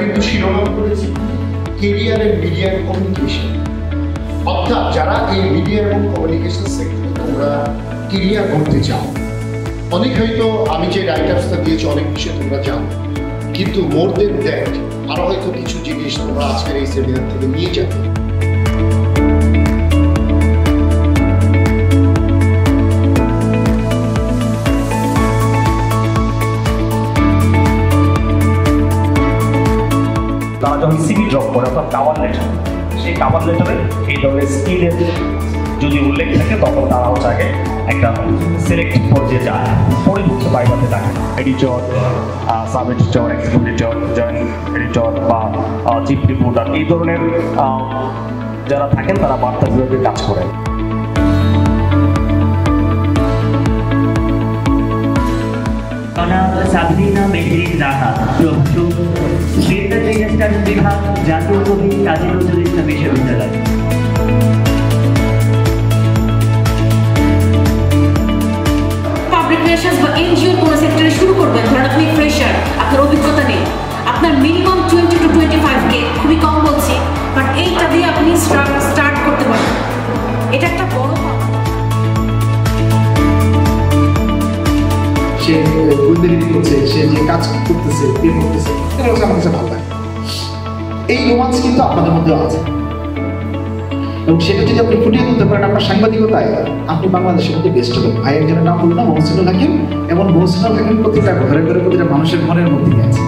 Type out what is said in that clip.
কিন্তু শিরোনাম করেছি কেরিয়ার এন্ড মিডিয়া কমিউনিকেশন। অর্থাৎ যারা এই মিডিয়া এবং কমিউনিকেশন সেক্টরে তোমরা কেরিয়ার করতে চাও, অনেক হয়তো আমি যে রাইটার্সটা দিয়েছি অনেক বিষয় তোমরা জানো, কিন্তু মোর দেন দ্যাট আরো হয়তো কিছু জিনিস তোমরা আজকের এই সেমিনার থেকে নিয়ে যাবে। তারা যখন সিভি ড্রপ করে অর্থাৎ কাভার লেটার, সেই কাভার লেটারে এই ধরনের স্কিলের যদি উল্লেখ থাকে তখন তারা হচ্ছে আগে একটা সিলেক্টিভ পর্যায়ে যায়, পরে হচ্ছে বাইবাতে থাকে editor, sub editor, executive editor, joint editor বা চিফ রিপোর্টার, এই ধরনের যারা থাকেন তারা বার্তা বিভাগে কাজ করেন। সাবরিনা মেহরিন রাহা, প্রভাষক, বেতার স্টাডিজ বিভাগ, জাতীয় কবি কাজী নজরুল ইসলাম বিশ্ববিদ্যালয়। পাবলিক রিলেশনস বা এনজিওর কোনো সেক্টরে শুরু করবেন, ধরেন আপনি ফ্রেশার, আপনার অভিজ্ঞতা নেই, আপনার মিনিমাম 20 to 25K, খুবই কম বলছি, বাট এইটা দিয়ে আপনি স্টার্ট করতে পারেন। এটা একটা বড় সে গুন্ডাগিরি করছে, সে যে কাজ করতেছে, প্রেম করতেছে, এটা হচ্ছে আমার কাছে ভালো লাগে। এই রোমান্স কিন্তু আপনাদের মধ্যেও আছে, এবং সেটা যদি আপনি ফুটিয়ে তুলতে পারেন আপনার সাংবাদিকতায়, আপনি বাংলাদেশের মধ্যে বেস্ট হবেন। ভাই একজনের নাম বললাম মহসিনুল হাকিম, এবং মহসিনুল হাকিম প্রতিটা ঘরে ঘরে প্রতিটা মানুষের ঘরের মধ্যেই আছে।